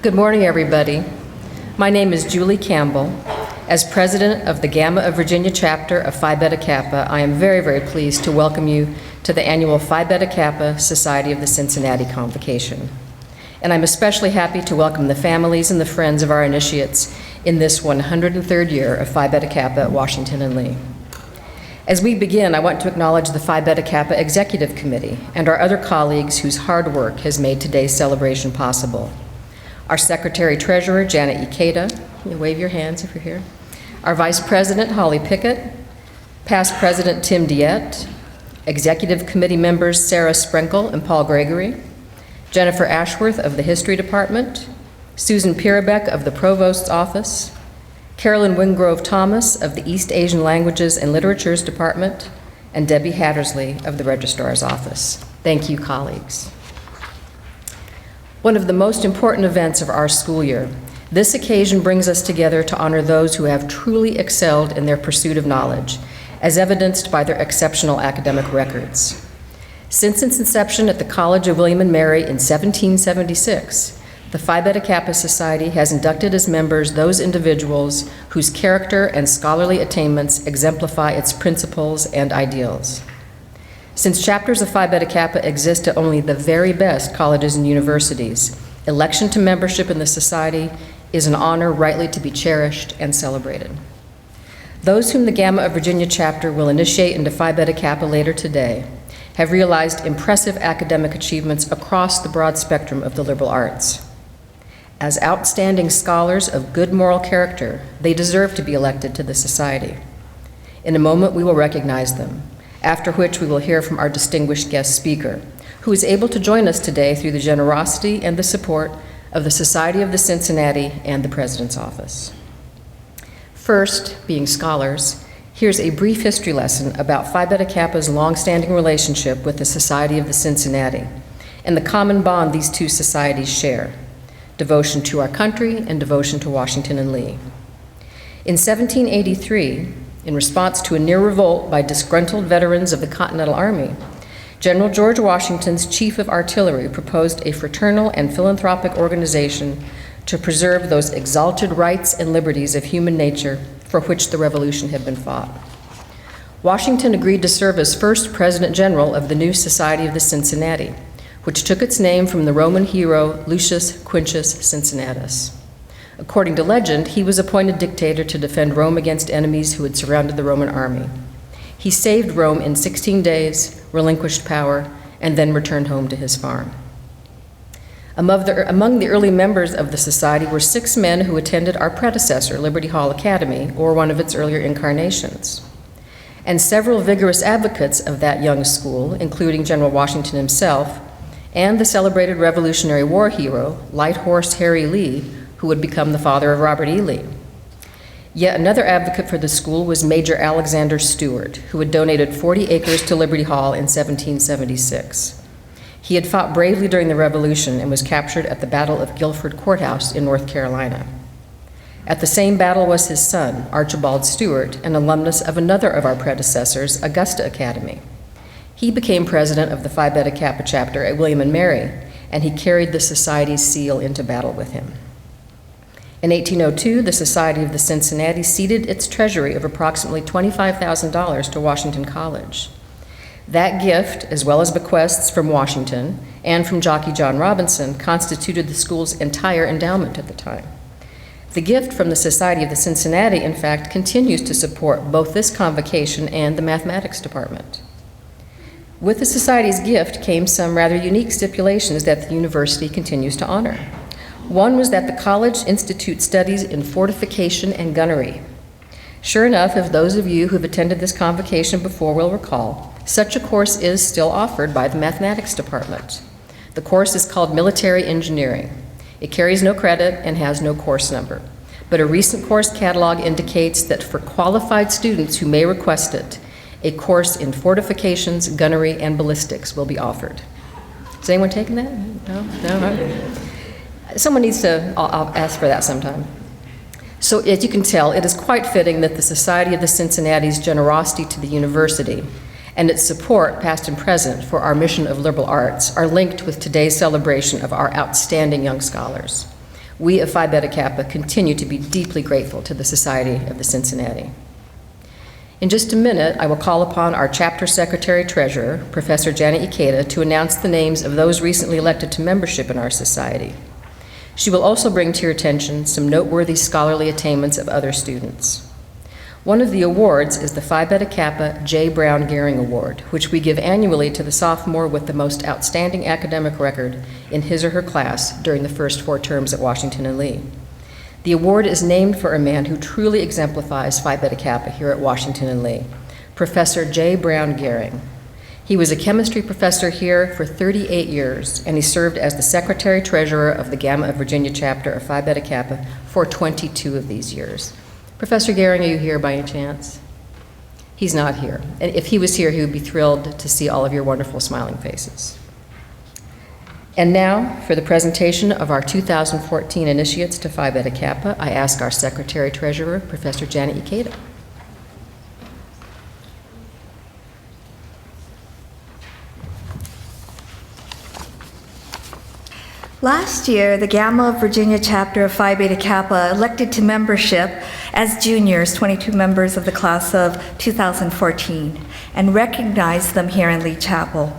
Good morning, everybody. My name is Julie Campbell. As president of the Gamma of Virginia chapter of Phi Beta Kappa, I am very, very pleased to welcome you to the annual Phi Beta Kappa Society of the Cincinnati Convocation. And I'm especially happy to welcome the families and the friends of our initiates in this 103rd year of Phi Beta Kappa at Washington and Lee. As we begin, I want to acknowledge the Phi Beta Kappa Executive Committee and our other colleagues whose hard work has made today's celebration possible. Our Secretary-Treasurer, Janet Ikeda, you wave your hands if you're here. Our Vice President, Holly Pickett, Past President Tim Diet, Executive Committee members Sarah Sprenkle and Paul Gregory, Jennifer Ashworth of the History Department, Susan Pierbeck of the Provost's Office, Carolyn Wingrove Thomas of the East Asian Languages and Literatures Department, and Debbie Hattersley of the Registrar's Office. Thank you, colleagues. One of the most important events of our school year, this occasion brings us together to honor those who have truly excelled in their pursuit of knowledge, as evidenced by their exceptional academic records. Since its inception at the College of William and Mary in 1776, the Phi Beta Kappa Society has inducted as members those individuals whose character and scholarly attainments exemplify its principles and ideals. Since chapters of Phi Beta Kappa exist at only the very best colleges and universities, election to membership in the society is an honor rightly to be cherished and celebrated. Those whom the Gamma of Virginia chapter will initiate into Phi Beta Kappa later today have realized impressive academic achievements across the broad spectrum of the liberal arts. As outstanding scholars of good moral character, they deserve to be elected to the society. In a moment, we will recognize them, after which we will hear from our distinguished guest speaker, who is able to join us today through the generosity and the support of the Society of the Cincinnati and the President's Office. First, being scholars, here's a brief history lesson about Phi Beta Kappa's longstanding relationship with the Society of the Cincinnati and the common bond these two societies share: devotion to our country and devotion to Washington and Lee. In 1783, in response to a near revolt by disgruntled veterans of the Continental Army, General George Washington's Chief of Artillery proposed a fraternal and philanthropic organization to preserve those exalted rights and liberties of human nature for which the Revolution had been fought. Washington agreed to serve as first President General of the new Society of the Cincinnati, which took its name from the Roman hero Lucius Quinctius Cincinnatus. According to legend, he was appointed dictator to defend Rome against enemies who had surrounded the Roman army. He saved Rome in 16 days, relinquished power, and then returned home to his farm. Among the early members of the society were 6 men who attended our predecessor, Liberty Hall Academy, or one of its earlier incarnations. And several vigorous advocates of that young school, including General Washington himself, and the celebrated Revolutionary War hero, Light Horse Harry Lee, who would become the father of Robert E. Lee. Yet another advocate for the school was Major Alexander Stewart, who had donated 40 acres to Liberty Hall in 1776. He had fought bravely during the Revolution and was captured at the Battle of Guilford Courthouse in North Carolina. At the same battle was his son, Archibald Stewart, an alumnus of another of our predecessors, Augusta Academy. He became president of the Phi Beta Kappa chapter at William and Mary, and he carried the society's seal into battle with him. In 1802, the Society of the Cincinnati ceded its treasury of approximately $25,000 to Washington College. That gift, as well as bequests from Washington and from Jockey John Robinson, constituted the school's entire endowment at the time. The gift from the Society of the Cincinnati, in fact, continues to support both this convocation and the mathematics department. With the Society's gift came some rather unique stipulations that the university continues to honor. One was that the college institute studies in fortification and gunnery. Sure enough, if those of you who've attended this convocation before will recall, such a course is still offered by the mathematics department. The course is called Military Engineering. It carries no credit and has no course number, but a recent course catalog indicates that for qualified students who may request it, a course in fortifications, gunnery, and ballistics will be offered. Is anyone taking that? No? Someone needs to, I'll ask for that sometime. So as you can tell, it is quite fitting that the Society of the Cincinnati's generosity to the university and its support, past and present, for our mission of liberal arts are linked with today's celebration of our outstanding young scholars. We of Phi Beta Kappa continue to be deeply grateful to the Society of the Cincinnati. In just a minute, I will call upon our chapter secretary-treasurer, Professor Janet Ikeda, to announce the names of those recently elected to membership in our society. She will also bring to your attention some noteworthy scholarly attainments of other students. One of the awards is the Phi Beta Kappa Jbrown Goering Award, which we give annually to the sophomore with the most outstanding academic record in his or her class during the first 4 terms at Washington and Lee. The award is named for a man who truly exemplifies Phi Beta Kappa here at Washington and Lee, Professor Jbrown Goering. He was a chemistry professor here for 38 years, and he served as the secretary-treasurer of the Gamma of Virginia chapter of Phi Beta Kappa for 22 of these years. Professor Goering, are you here by any chance? He's not here. And if he was here, he would be thrilled to see all of your wonderful smiling faces. And now, for the presentation of our 2014 initiates to Phi Beta Kappa, I ask our secretary-treasurer, Professor Janet Ikeda. Last year, the Gamma of Virginia chapter of Phi Beta Kappa elected to membership as juniors 22 members of the class of 2014 and recognized them here in Lee Chapel.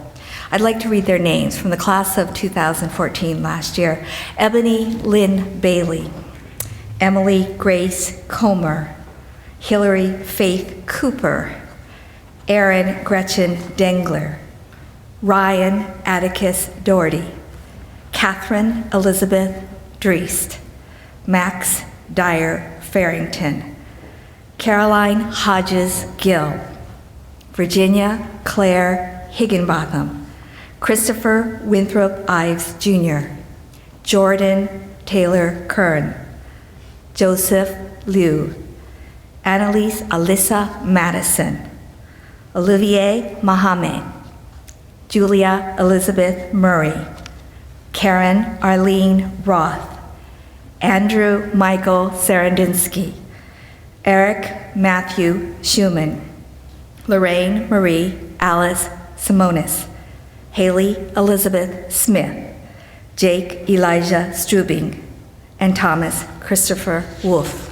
I'd like to read their names from the class of 2014 last year. Ebony Lynn Bailey, Emily Grace Comer, Hillary Faith Cooper, Erin Gretchen Dengler, Ryan Atticus Doherty, Catherine Elizabeth Dreest, Max Dyer Farrington, Caroline Hodges Gill, Virginia Claire Higginbotham, Christopher Winthrop Ives Jr., Jordan Taylor Kern, Joseph Liu, Annalise Alyssa Madison, Olivier Mohammed, Julia Elizabeth Murray, Karen Arlene Roth, Andrew Michael Sarandinsky, Eric Matthew Schumann, Lorraine Marie Alice Simonis, Haley Elizabeth Smith, Jake Elijah Strubing, and Thomas Christopher Wolf.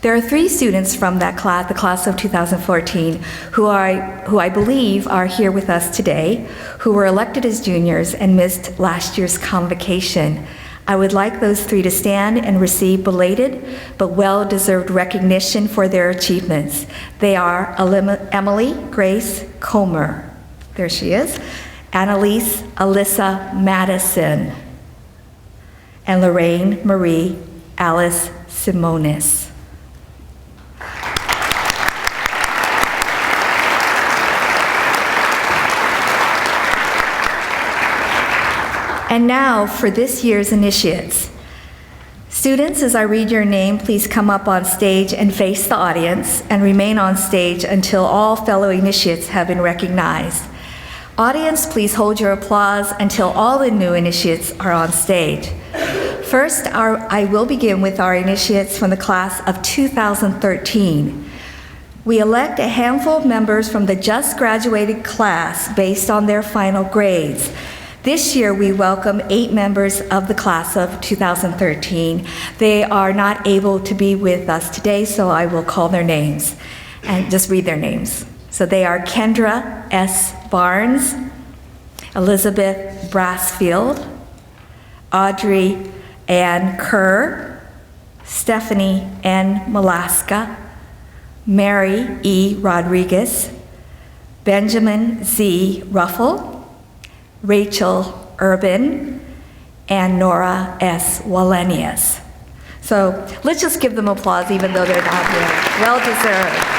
There are 3 students from that class, the class of 2014, who I believe are here with us today, who were elected as juniors and missed last year's convocation. I would like those 3 to stand and receive belated but well-deserved recognition for their achievements. They are Emily Grace Comer, there she is, Annalise Alyssa Madison, and Lorraine Marie Alice Simonis. And now for this year's initiates. Students, as I read your name, please come up on stage and face the audience and remain on stage until all fellow initiates have been recognized. Audience, please hold your applause until all the new initiates are on stage. First, I will begin with our initiates from the class of 2013. We elect a handful of members from the just graduated class based on their final grades. This year, we welcome 8 members of the class of 2013. They are not able to be with us today, so I will call their names and just read their names. So they are Kendra S. Barnes, Elizabeth Brassfield, Audrey Ann Kerr, Stephanie N. Malaska, Mary E. Rodriguez, Benjamin Z. Ruffle, Rachel Urban, and Nora S. Wallenius. So let's just give them applause even though they're not here. Well deserved.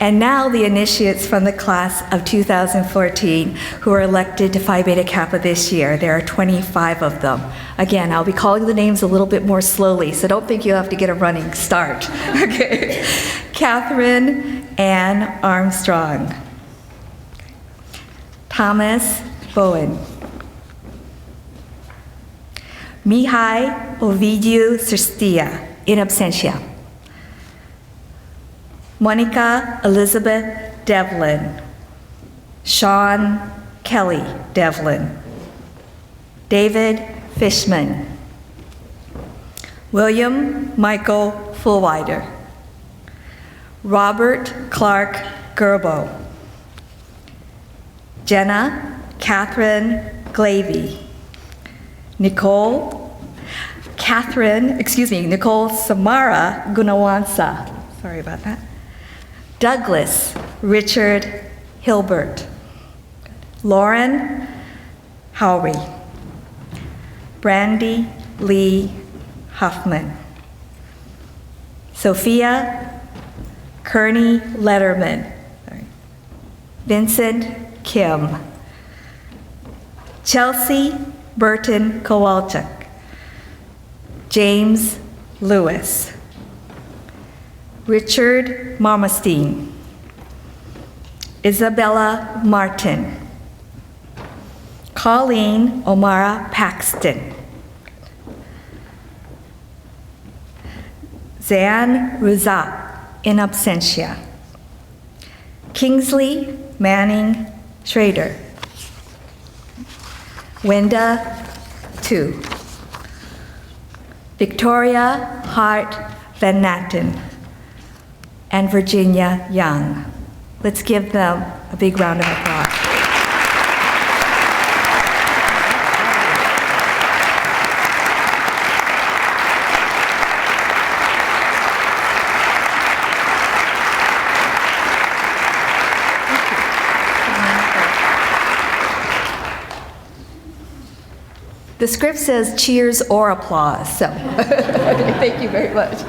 And now the initiates from the class of 2014 who are elected to Phi Beta Kappa this year. There are 25 of them. Again, I'll be calling the names a little bit more slowly, so don't think you have to get a running start. Okay. Catherine Ann Armstrong. Thomas Bowen. Mihai Ovidiu Serstia, in absentia. Monica Elizabeth Devlin, Sean Kelly Devlin, David Fishman. William Michael Fullwider. Robert Clark Gerbo. Jenna Catherine Glavey. Nicole Samara Gunawansa. Sorry about that. Douglas Richard Hilbert. Lauren Howry. Brandy Lee Huffman. Sophia Kearney Letterman. Vincent Kim. Chelsea Burton Kowalczyk. James Lewis. Richard Marmostein. Isabella Martin. Colleen O'Mara Paxton. Zan Ruzat, in absentia. Kingsley Manning Schrader. Wenda Tu. Victoria Hart Van Natten. And Virginia Young. Let's give them a big round of applause. The script says cheers or applause, so thank you very much.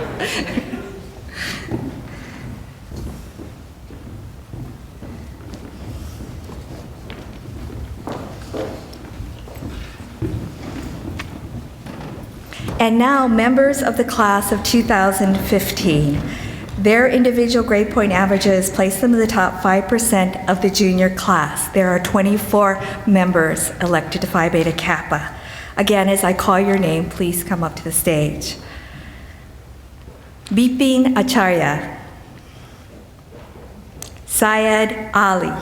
And now, members of the class of 2015. Their individual grade point averages place them in the top 5% of the junior class. There are 24 members elected to Phi Beta Kappa. Again, as I call your name, please come up to the stage. Bipin Acharya. Syed Ali.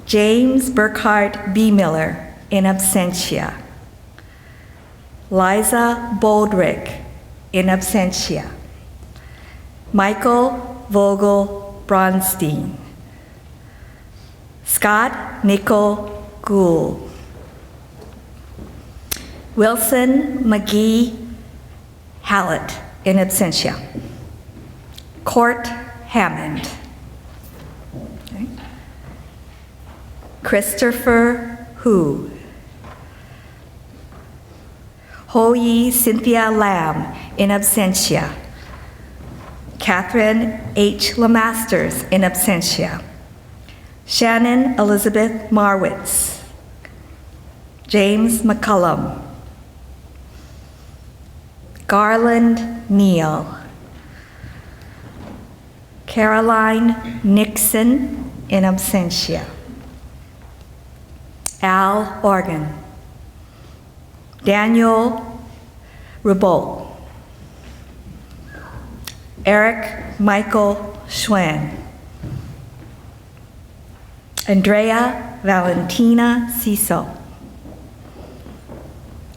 James Burkhart B. Miller, in absentia. Liza Boldrick, in absentia. Michael Vogel Bronstein. Scott Nickel Gould. Wilson McGee Hallett, in absentia. Court Hammond. Okay. Christopher Hu. Ho-Yi Cynthia Lamb, in absentia. Catherine H. Lemasters, in absentia. Shannon Elizabeth Marwitz. James McCullum. Garland Neal. Caroline Nixon, in absentia. Al Organ. Daniel Rebolt. Eric Michael Schwen. Andrea Valentina Ciso.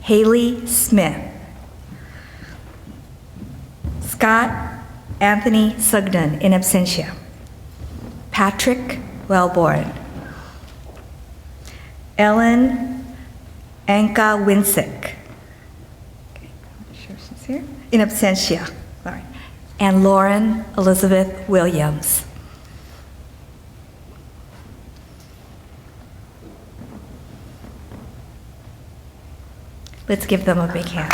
Haley Smith. Scott Anthony Sugden, in absentia. Patrick Wellborn. Ellen Anka Winsick. Okay, I'm sure she's here. In absentia. All right. And Lauren Elizabeth Williams. Let's give them a big hand.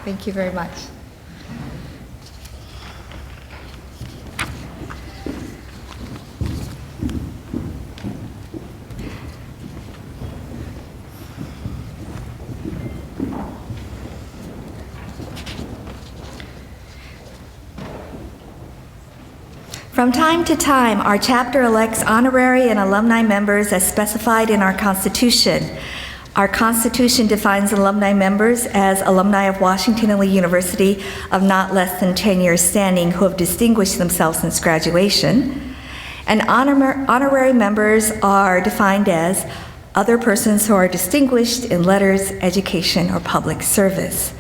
Thank you very much. From time to time, our chapter elects honorary and alumni members as specified in our Constitution. Our Constitution defines alumni members as alumni of Washington and Lee University of not less than 10 years standing who have distinguished themselves since graduation. And honorary members are defined as other persons who are distinguished in letters, education, or public service.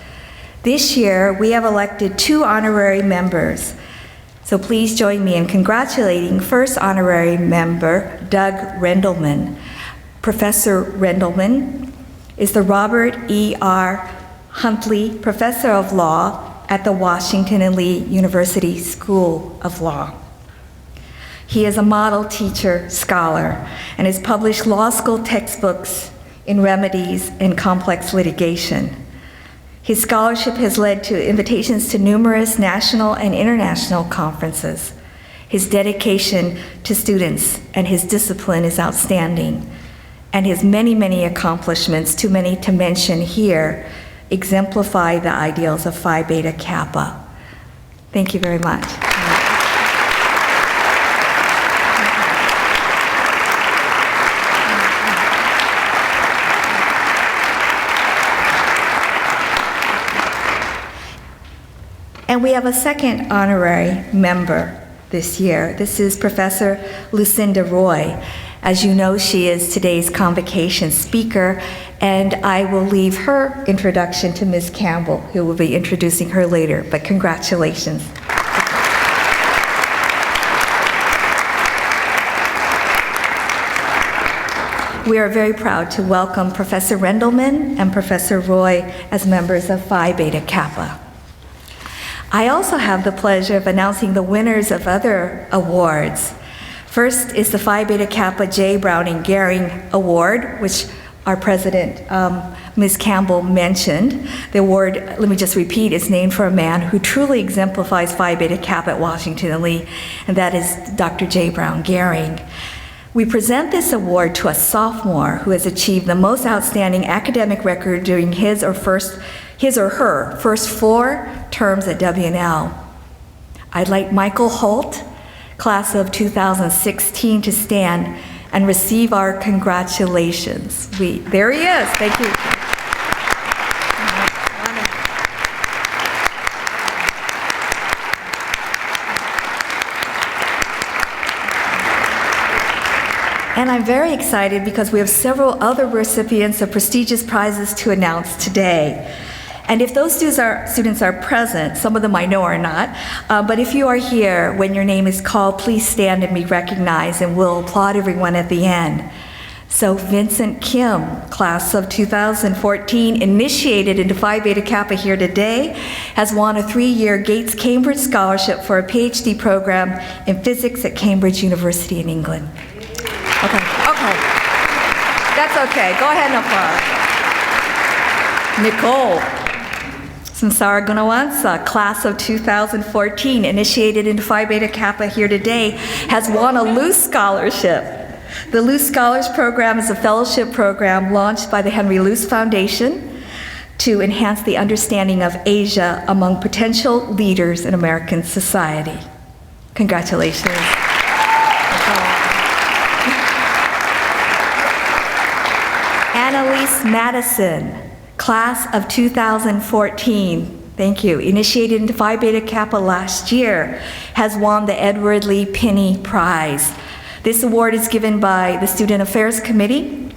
This year, we have elected 2 honorary members. So please join me in congratulating first honorary member, Doug Rendleman. Professor Rendleman is the Robert E. R. Huntley Professor of Law at the Washington and Lee University School of Law. He is a model teacher, scholar, and has published law school textbooks in remedies and complex litigation. His scholarship has led to invitations to numerous national and international conferences. His dedication to students and his discipline is outstanding, and his many, many accomplishments, too many to mention here, exemplify the ideals of Phi Beta Kappa. Thank you very much. And we have a second honorary member this year. This is Professor Lucinda Roy. As you know, she is today's convocation speaker, and I will leave her introduction to Ms. Campbell, who will be introducing her later, but congratulations. We are very proud to welcome Professor Rendleman and Professor Roy as members of Phi Beta Kappa. I also have the pleasure of announcing the winners of other awards. First is the Phi Beta Kappa Jbrown and Goering Award, which our president, Ms. Campbell, mentioned. The award, let me just repeat, is named for a man who truly exemplifies Phi Beta Kappa at Washington and Lee, and that is Dr. Jbrown Goering. We present this award to a sophomore who has achieved the most outstanding academic record during his or her first 4 terms at W&L. I'd like Michael Holt, class of 2016, to stand and receive our congratulations. There he is. Thank you. And I'm very excited because we have several other recipients of prestigious prizes to announce today. And if those students are present, some of them I know are not, but if you are here when your name is called, please stand and be recognized, and we'll applaud everyone at the end. So Vincent Kim, class of 2014, initiated into Phi Beta Kappa here today, has won a 3-year Gates Cambridge Scholarship for a PhD program in physics at Cambridge University in England. Okay. That's okay. Go ahead and applaud. Nicole Sansara-Gunawansa, class of 2014, initiated into Phi Beta Kappa here today, has won a Luce Scholarship. The Luce Scholars Program is a fellowship program launched by the Henry Luce Foundation to enhance the understanding of Asia among potential leaders in American society. Congratulations. Annalise Madison, class of 2014, thank you, initiated into Phi Beta Kappa last year, has won the Edward Lee Penny Prize. This award is given by the Student Affairs Committee.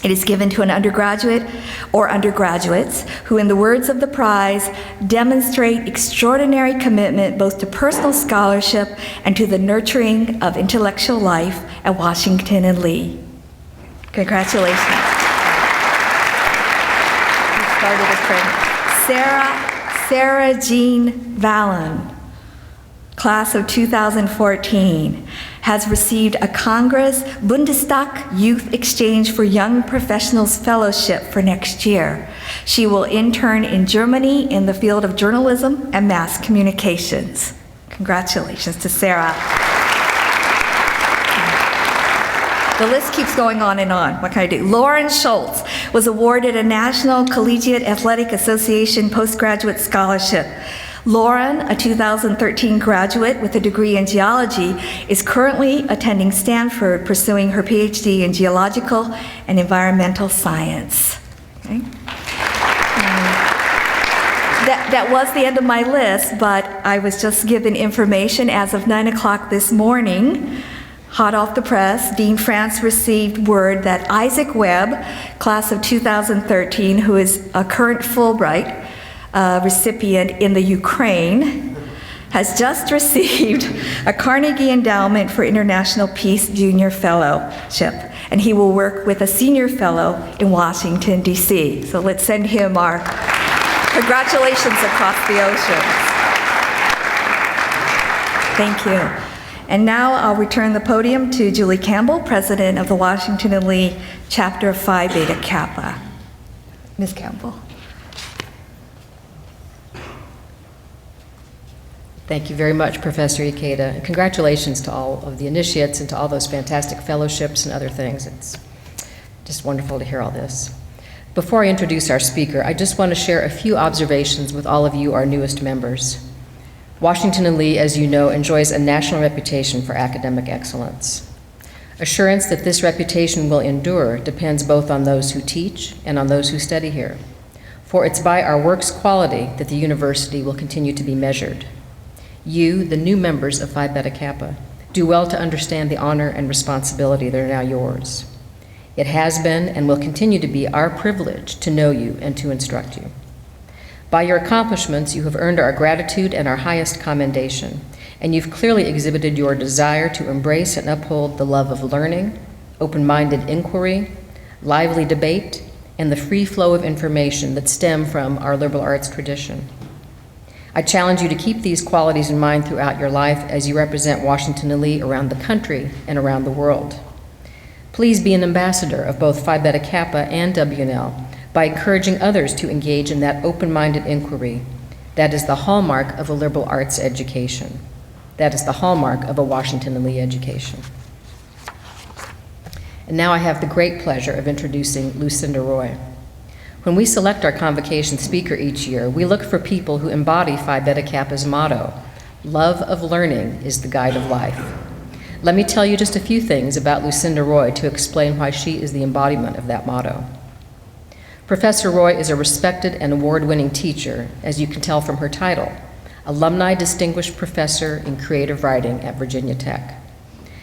It is given to an undergraduate or undergraduates who, in the words of the prize, demonstrate extraordinary commitment both to personal scholarship and to the nurturing of intellectual life at Washington and Lee. Congratulations. Sarah Jean Vallon, class of 2014, has received a Congress Bundestag Youth Exchange for Young Professionals Fellowship for next year. She will intern in Germany in the field of journalism and mass communications. Congratulations to Sarah. The list keeps going on and on. What can I do? Lauren Schultz was awarded a National Collegiate Athletic Association postgraduate scholarship. Lauren, a 2013 graduate with a degree in geology, is currently attending Stanford pursuing her PhD in geological and environmental science. Okay. That was the end of my list, but I was just given information as of 9 o'clock this morning, hot off the press. Dean France received word that Isaac Webb, class of 2013, who is a current Fulbright recipient in the Ukraine, has just received a Carnegie Endowment for International Peace Junior Fellowship, and he will work with a senior fellow in Washington, D.C. So let's send him our congratulations across the ocean. Thank you. And now I'll return the podium to Julie Campbell, President of the Washington and Lee Chapter of Phi Beta Kappa. Ms. Campbell. Thank you very much, Professor Ikeda. And congratulations to all of the initiates and to all those fantastic fellowships and other things. It's just wonderful to hear all this. Before I introduce our speaker, I just want to share a few observations with all of you, our newest members. Washington and Lee, as you know, enjoys a national reputation for academic excellence. Assurance that this reputation will endure depends both on those who teach and on those who study here. For it's by our work's quality that the university will continue to be measured. You, the new members of Phi Beta Kappa, do well to understand the honor and responsibility that are now yours. It has been and will continue to be our privilege to know you and to instruct you. By your accomplishments, you have earned our gratitude and our highest commendation, and you've clearly exhibited your desire to embrace and uphold the love of learning, open-minded inquiry, lively debate, and the free flow of information that stem from our liberal arts tradition. I challenge you to keep these qualities in mind throughout your life as you represent Washington and Lee around the country and around the world. Please be an ambassador of both Phi Beta Kappa and WNL by encouraging others to engage in that open-minded inquiry that is the hallmark of a liberal arts education. That is the hallmark of a Washington and Lee education. And now I have the great pleasure of introducing Lucinda Roy. When we select our convocation speaker each year, we look for people who embody Phi Beta Kappa's motto, "Love of learning is the guide of life." Let me tell you just a few things about Lucinda Roy to explain why she is the embodiment of that motto. Professor Roy is a respected and award-winning teacher, as you can tell from her title, Alumni Distinguished Professor in Creative Writing at Virginia Tech.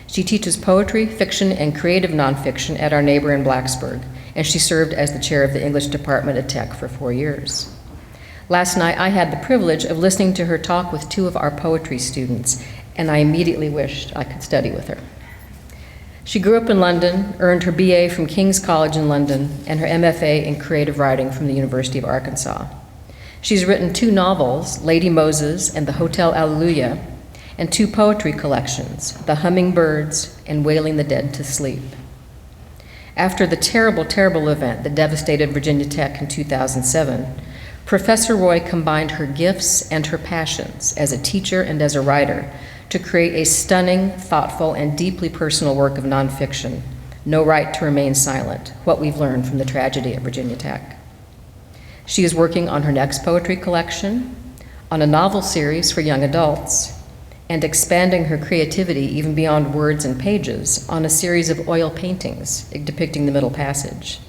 She teaches poetry, fiction, and creative nonfiction at our neighbor in Blacksburg, and she served as the chair of the English department at Tech for 4 years. Last night, I had the privilege of listening to her talk with 2 of our poetry students, and I immediately wished I could study with her. She grew up in London, earned her BA from King's College in London, and her MFA in creative writing from the University of Arkansas. She's written 2 novels, Lady Moses and The Hotel Alleluia, and 2 poetry collections, The Hummingbirds and Wailing the Dead to Sleep. After the terrible, terrible event that devastated Virginia Tech in 2007, Professor Roy combined her gifts and her passions as a teacher and as a writer to create a stunning, thoughtful, and deeply personal work of nonfiction, No Right to Remain Silent, What We've Learned from the Tragedy at Virginia Tech. She is working on her next poetry collection, on a novel series for young adults, and expanding her creativity even beyond words and pages on a series of oil paintings depicting the Middle Passage.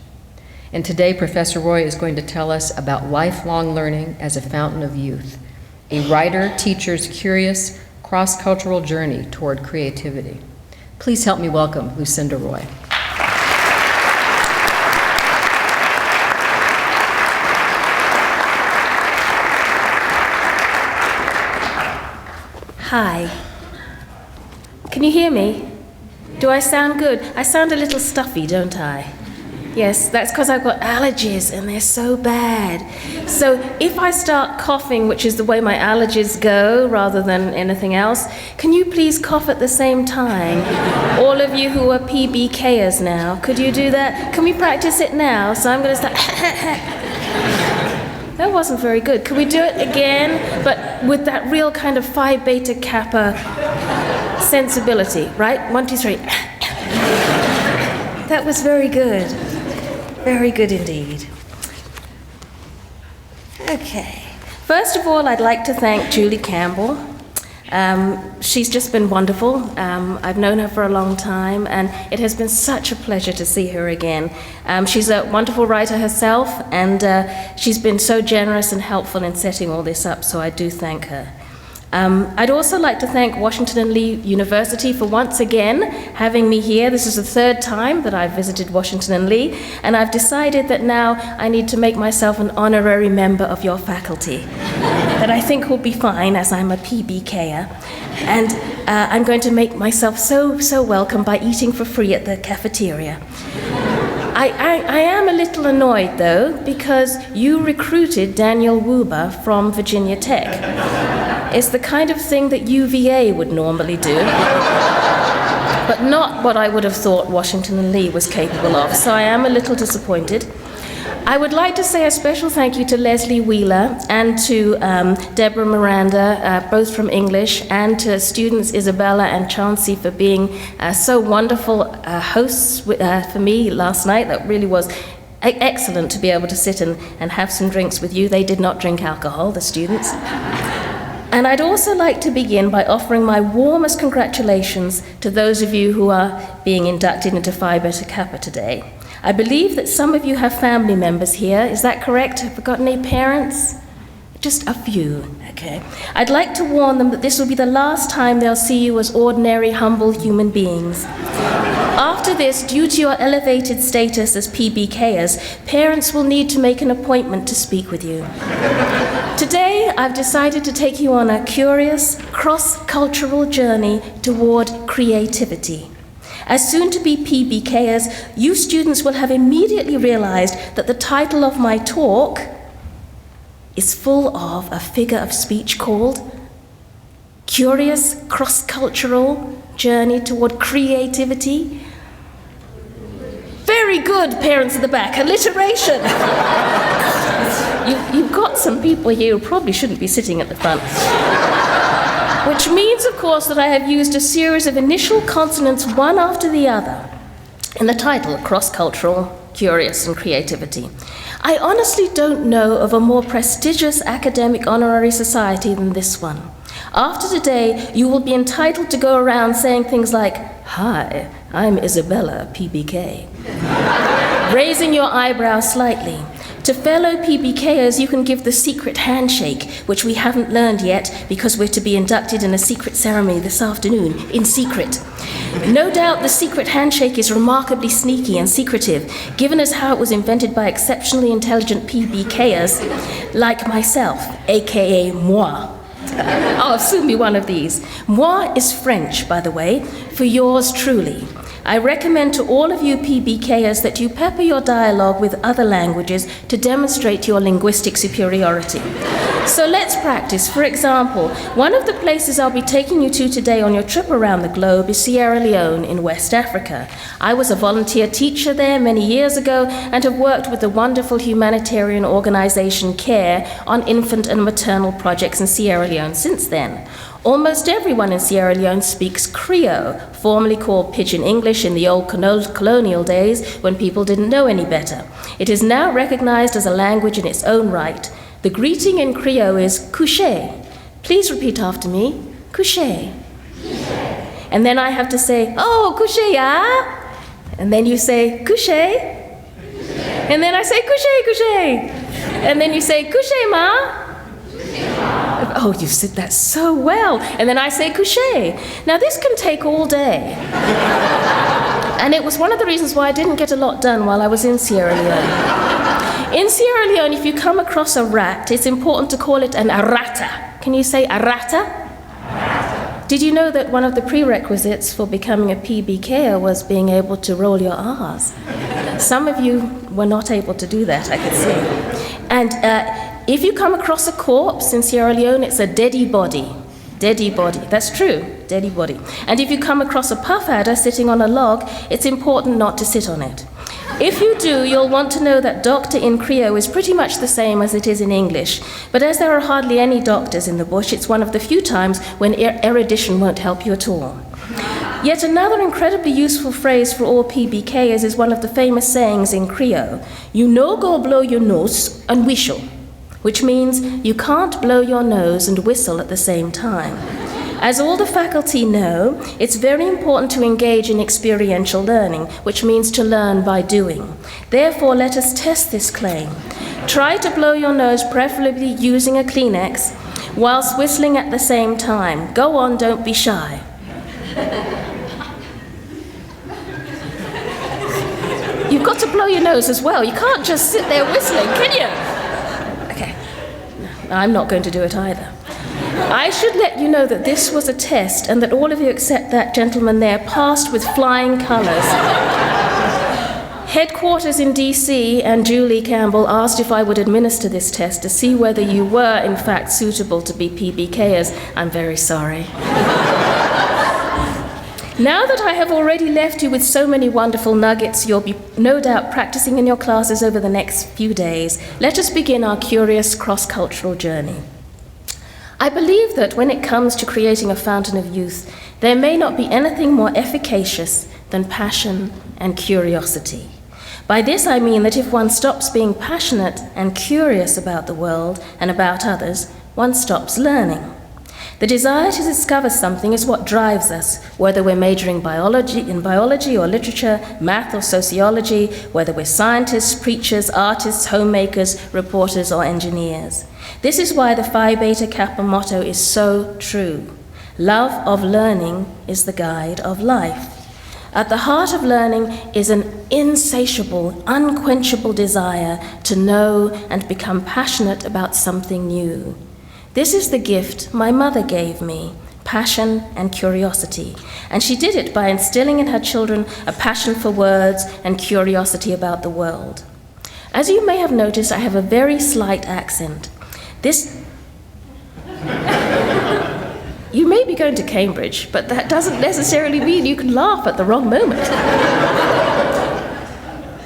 And today, Professor Roy is going to tell us about lifelong learning as a fountain of youth, a writer-teacher's curious, cross-cultural journey toward creativity. Please help me welcome Lucinda Roy. Hi. Can you hear me? Do I sound good? I sound a little stuffy, don't I? Yes, that's because I've got allergies and they're so bad. So if I start coughing, which is the way my allergies go rather than anything else, can you please cough at the same time? All of you who are PBKers now, could you do that? Can we practice it now? So I'm going to start. That wasn't very good. Can we do it again, but with that real kind of Phi Beta Kappa sensibility, right? 1, 2, 3. That was very good. Very good indeed. Okay. First of all, I'd like to thank Julie Campbell. She's just been wonderful. I've known her for a long time, and it has been such a pleasure to see her again. She's a wonderful writer herself, and she's been so generous and helpful in setting all this up, so I do thank her. I'd also like to thank Washington and Lee University for once again having me here. This is the third time that I've visited Washington and Lee, and I've decided that now I need to make myself an honorary member of your faculty. That I think will be fine, as I'm a PBKer. And I'm going to make myself so welcome by eating for free at the cafeteria. I am a little annoyed, though, because you recruited Daniel Wuber from Virginia Tech. It's the kind of thing that UVA would normally do, but not what I would have thought Washington and Lee was capable of, so I am a little disappointed. I would like to say a special thank you to Leslie Wheeler and to Deborah Miranda, both from English, and to students Isabella and Chauncey for being so wonderful hosts for me last night. That really was excellent to be able to sit and have some drinks with you. They did not drink alcohol, the students. And I'd also like to begin by offering my warmest congratulations to those of you who are being inducted into Phi Beta Kappa today. I believe that some of you have family members here. Is that correct? Have you got any parents? Just a few, okay. I'd like to warn them that this will be the last time they'll see you as ordinary, humble human beings. After this, due to your elevated status as PBKers, parents will need to make an appointment to speak with you. Today, I've decided to take you on a curious, cross-cultural journey toward creativity. As soon-to-be PBKers, you students will have immediately realized that the title of my talk is full of a figure of speech called Curious Cross-Cultural Journey Toward Creativity. Very good, parents at the back, alliteration. You've got some people here who probably shouldn't be sitting at the front. Which means, of course, that I have used a series of initial consonants one after the other in the title, Cross-Cultural, Curious, and Creativity. I honestly don't know of a more prestigious academic honorary society than this one. After today, you will be entitled to go around saying things like, "Hi, I'm Isabella, PBK," raising your eyebrows slightly. To fellow PBKers, you can give the secret handshake, which we haven't learned yet because we're to be inducted in a secret ceremony this afternoon, in secret. No doubt the secret handshake is remarkably sneaky and secretive, given as how it was invented by exceptionally intelligent PBKers like myself, aka moi. I'll soon be one of these. Moi is French, by the way, for yours truly. I recommend to all of you PBKers that you pepper your dialogue with other languages to demonstrate your linguistic superiority. So let's practice. For example, one of the places I'll be taking you to today on your trip around the globe is Sierra Leone in West Africa. I was a volunteer teacher there many years ago and have worked with the wonderful humanitarian organization CARE on infant and maternal projects in Sierra Leone since then. Almost everyone in Sierra Leone speaks Creole, formerly called Pidgin English in the old colonial days when people didn't know any better. It is now recognized as a language in its own right. The greeting in Creole is couché. Please repeat after me, couché. And then I have to say, oh, couché ya? And then you say, couché. And then I say, couché, couché. And then you say, couché ma? Oh, you said that so well. And then I say couché. Now this can take all day. And it was one of the reasons why I didn't get a lot done while I was in Sierra Leone. In Sierra Leone, if you come across a rat, it's important to call it an arata. Can you say arata? Did you know that one of the prerequisites for becoming a PBKer was being able to roll your R's? Some of you were not able to do that, I could see. And if you come across a corpse in Sierra Leone, it's a deady body. Deady body. That's true, deady body. And if you come across a puff adder sitting on a log, it's important not to sit on it. If you do, you'll want to know that doctor in Creole is pretty much the same as it is in English. But as there are hardly any doctors in the bush, it's one of the few times when erudition won't help you at all. Yet another incredibly useful phrase for all PBKers is one of the famous sayings in Creole. You no go blow your nose and whistle. which means you can't blow your nose and whistle at the same time. As all the faculty know, it's very important to engage in experiential learning, which means to learn by doing. Therefore, let us test this claim. Try to blow your nose, preferably using a Kleenex, whilst whistling at the same time. Go on, don't be shy. You've got to blow your nose as well. You can't just sit there whistling, can you? Okay, no, I'm not going to do it either. I should let you know that this was a test and that all of you except that gentleman there passed with flying colours. Headquarters in DC and Julie Campbell asked if I would administer this test to see whether you were in fact suitable to be PBKers. I'm very sorry. Now that I have already left you with so many wonderful nuggets you'll be no doubt practicing in your classes over the next few days, let us begin our curious cross-cultural journey. I believe that when it comes to creating a fountain of youth, there may not be anything more efficacious than passion and curiosity. By this I mean that if one stops being passionate and curious about the world and about others, one stops learning. The desire to discover something is what drives us, whether we're majoring in biology or literature, math or sociology, whether we're scientists, preachers, artists, homemakers, reporters, or engineers. This is why the Phi Beta Kappa motto is so true. Love of learning is the guide of life. At the heart of learning is an insatiable, unquenchable desire to know and become passionate about something new. This is the gift my mother gave me, passion and curiosity. And she did it by instilling in her children a passion for words and curiosity about the world. As you may have noticed, I have a very slight accent. You may be going to Cambridge, but that doesn't necessarily mean you can laugh at the wrong moment.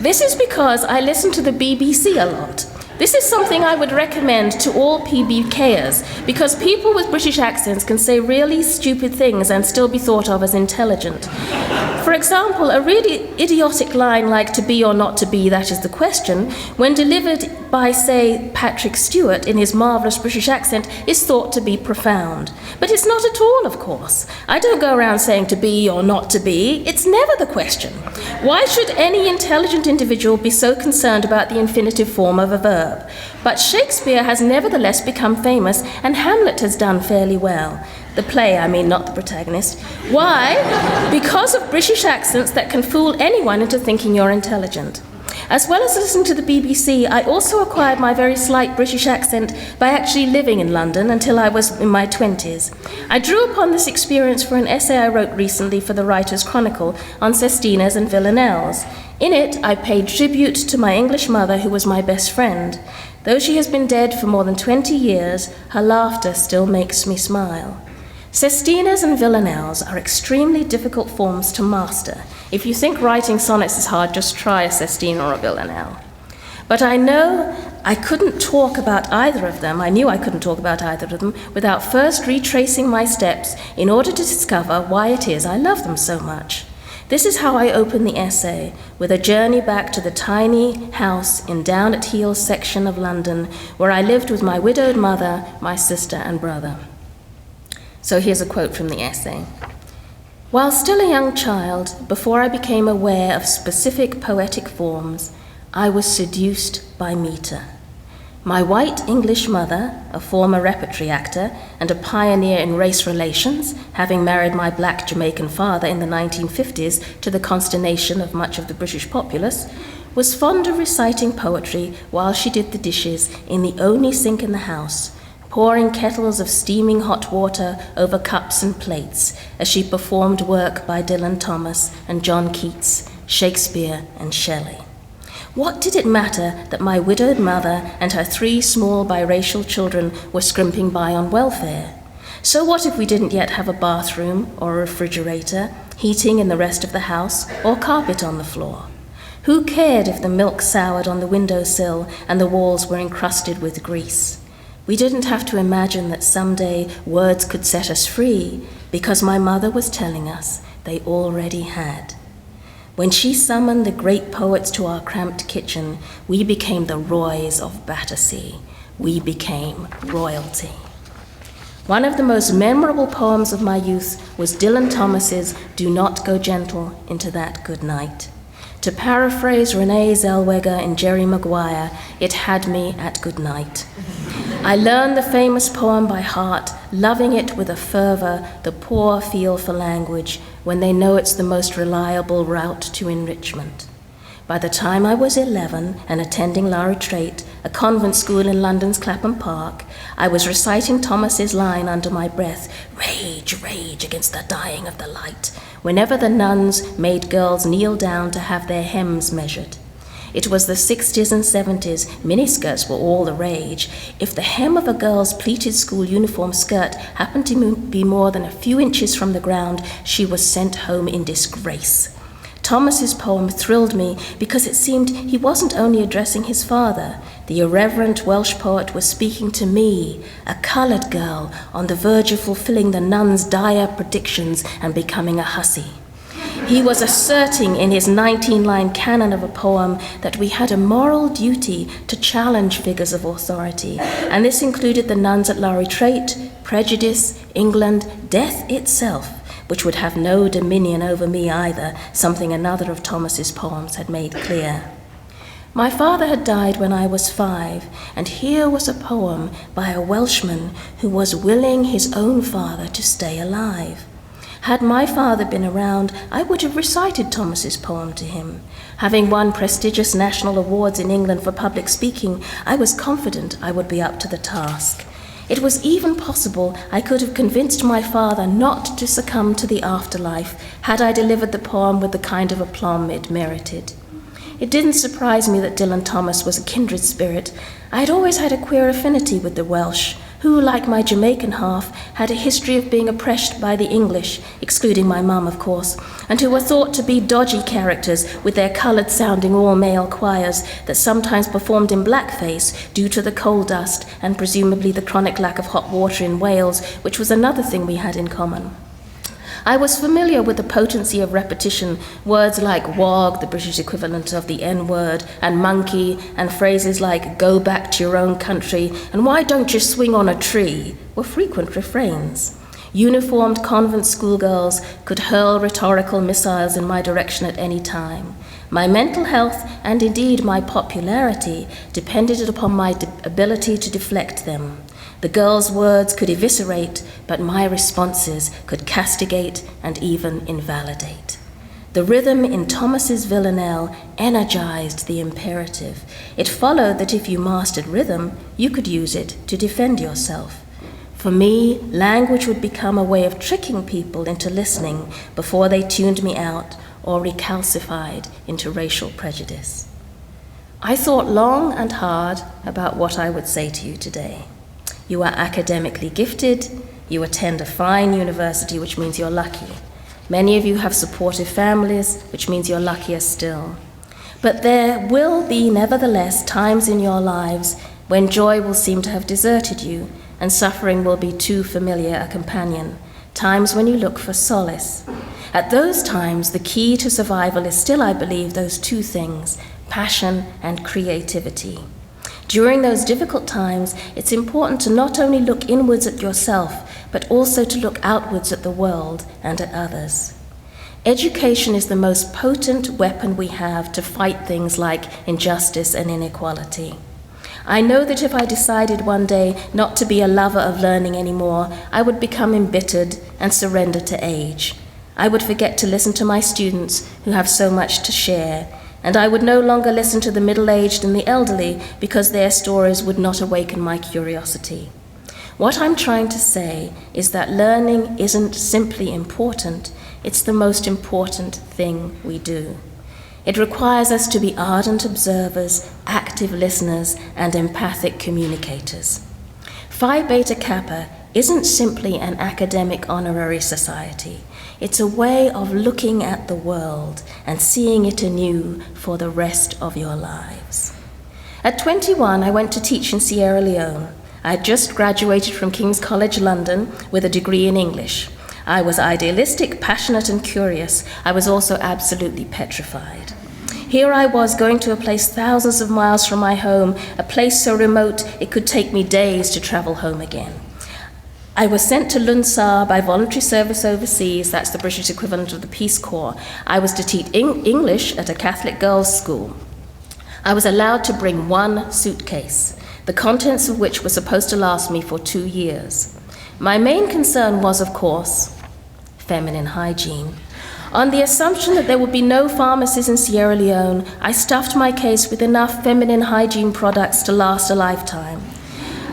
This is because I listen to the BBC a lot. This is something I would recommend to all PBKers, because people with British accents can say really stupid things and still be thought of as intelligent. For example, a really idiotic line like "to be or not to be, that is the question," when delivered by, say, Patrick Stewart in his marvellous British accent, is thought to be profound. But it's not at all, of course. I don't go around saying to be or not to be. It's never the question. Why should any intelligent individual be so concerned about the infinitive form of a verb? But Shakespeare has nevertheless become famous, and Hamlet has done fairly well. The play, I mean, not the protagonist. Why? Because of British accents that can fool anyone into thinking you're intelligent. As well as listening to the BBC, I also acquired my very slight British accent by actually living in London until I was in my 20s. I drew upon this experience for an essay I wrote recently for the Writer's Chronicle on sestinas and villanelles. In it, I paid tribute to my English mother, who was my best friend. Though she has been dead for more than 20 years, her laughter still makes me smile. Sestinas and villanelles are extremely difficult forms to master. If you think writing sonnets is hard, just try a sestina or a villanelle. But I know I couldn't talk about either of them. I knew I couldn't talk about either of them without first retracing my steps in order to discover why it is I love them so much. This is how I open the essay, with a journey back to the tiny house in down-at-heels section of London, where I lived with my widowed mother, my sister, and brother. So here's a quote from the essay. While still a young child, before I became aware of specific poetic forms, I was seduced by meter. My white English mother, a former repertory actor and a pioneer in race relations, having married my black Jamaican father in the 1950s to the consternation of much of the British populace, was fond of reciting poetry while she did the dishes in the only sink in the house, pouring kettles of steaming hot water over cups and plates as she performed work by Dylan Thomas and John Keats, Shakespeare and Shelley. What did it matter that my widowed mother and her 3 small biracial children were scrimping by on welfare? So what if we didn't yet have a bathroom or a refrigerator, heating in the rest of the house, or carpet on the floor? Who cared if the milk soured on the windowsill and the walls were encrusted with grease? We didn't have to imagine that someday words could set us free, because my mother was telling us they already had. When she summoned the great poets to our cramped kitchen, we became the Roys of Battersea. we became royalty. One of the most memorable poems of my youth was Dylan Thomas's Do Not Go Gentle into That Good Night. To paraphrase Renee Zellweger in Jerry Maguire, it had me at good night. I learned the famous poem by heart, loving it with a fervor the poor feel for language when they know it's the most reliable route to enrichment. By the time I was 11 and attending La Retraite, a convent school in London's Clapham Park, I was reciting Thomas's line under my breath, "Rage, rage against the dying of the light," whenever the nuns made girls kneel down to have their hems measured. It was the 60s and 70s, miniskirts were all the rage. If the hem of a girl's pleated school uniform skirt happened to be more than a few inches from the ground, she was sent home in disgrace. Thomas's poem thrilled me because it seemed he wasn't only addressing his father. The irreverent Welsh poet was speaking to me, a coloured girl on the verge of fulfilling the nuns' dire predictions and becoming a hussy. He was asserting in his 19-line canon of a poem that we had a moral duty to challenge figures of authority, and this included the nuns at La Retraite, prejudice, England, death itself, which would have no dominion over me either, something another of Thomas's poems had made clear. My father had died when I was 5, and here was a poem by a Welshman who was willing his own father to stay alive. Had my father been around, I would have recited Thomas's poem to him. Having won prestigious national awards in England for public speaking, I was confident I would be up to the task. It was even possible I could have convinced my father not to succumb to the afterlife had I delivered the poem with the kind of aplomb it merited. It didn't surprise me that Dylan Thomas was a kindred spirit. I had always had a queer affinity with the Welsh, who, like my Jamaican half, had a history of being oppressed by the English, excluding my mum, of course, and who were thought to be dodgy characters with their coloured-sounding all-male choirs that sometimes performed in blackface due to the coal dust and presumably the chronic lack of hot water in Wales, which was another thing we had in common. I was familiar with the potency of repetition, words like wog, the British equivalent of the N-word, and monkey, and phrases like go back to your own country, and why don't you swing on a tree, were frequent refrains. Uniformed convent schoolgirls could hurl rhetorical missiles in my direction at any time. My mental health, and indeed my popularity, depended upon my ability to deflect them. The girls' words could eviscerate, but my responses could castigate and even invalidate. The rhythm in Thomas's villanelle energized the imperative. It followed that if you mastered rhythm, you could use it to defend yourself. For me, language would become a way of tricking people into listening before they tuned me out or recalcified into racial prejudice. I thought long and hard about what I would say to you today. You are academically gifted, you attend a fine university, which means you're lucky. Many of you have supportive families, which means you're luckier still. But there will be, nevertheless, times in your lives when joy will seem to have deserted you and suffering will be too familiar a companion, times when you look for solace. At those times, the key to survival is still, I believe, those two things, passion and creativity. During those difficult times, it's important to not only look inwards at yourself, but also to look outwards at the world and at others. Education is the most potent weapon we have to fight things like injustice and inequality. I know that if I decided one day not to be a lover of learning anymore, I would become embittered and surrender to age. I would forget to listen to my students who have so much to share, and I would no longer listen to the middle-aged and the elderly because their stories would not awaken my curiosity. What I'm trying to say is that learning isn't simply important, it's the most important thing we do. It requires us to be ardent observers, active listeners, and empathic communicators. Phi Beta Kappa isn't simply an academic honorary society. It's a way of looking at the world and seeing it anew for the rest of your lives. At 21, I went to teach in Sierra Leone. I had just graduated from King's College London with a degree in English. I was idealistic, passionate, and curious. I was also absolutely petrified. Here I was going to a place thousands of miles from my home, a place so remote it could take me days to travel home again. I was sent to Lunsar by voluntary service overseas, that's the British equivalent of the Peace Corps. I was to teach English at a Catholic girls' school. I was allowed to bring one suitcase, the contents of which were supposed to last me for 2 years. My main concern was, of course, feminine hygiene. On the assumption that there would be no pharmacies in Sierra Leone, I stuffed my case with enough feminine hygiene products to last a lifetime.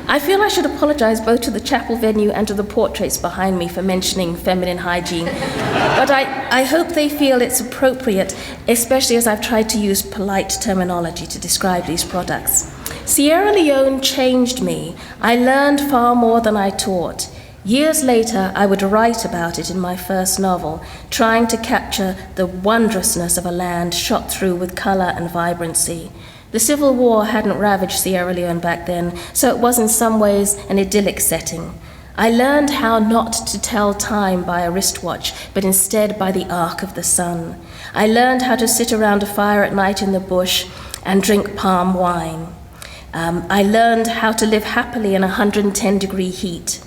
I feel I should apologize both to the chapel venue and to the portraits behind me for mentioning feminine hygiene, but I hope they feel it's appropriate, especially as I've tried to use polite terminology to describe these products. Sierra Leone changed me. I learned far more than I taught. Years later, I would write about it in my first novel, trying to capture the wondrousness of a land shot through with color and vibrancy. The Civil War hadn't ravaged Sierra Leone back then, so it was in some ways an idyllic setting. I learned how not to tell time by a wristwatch, but instead by the arc of the sun. I learned how to sit around a fire at night in the bush and drink palm wine. I learned how to live happily in 110-degree heat.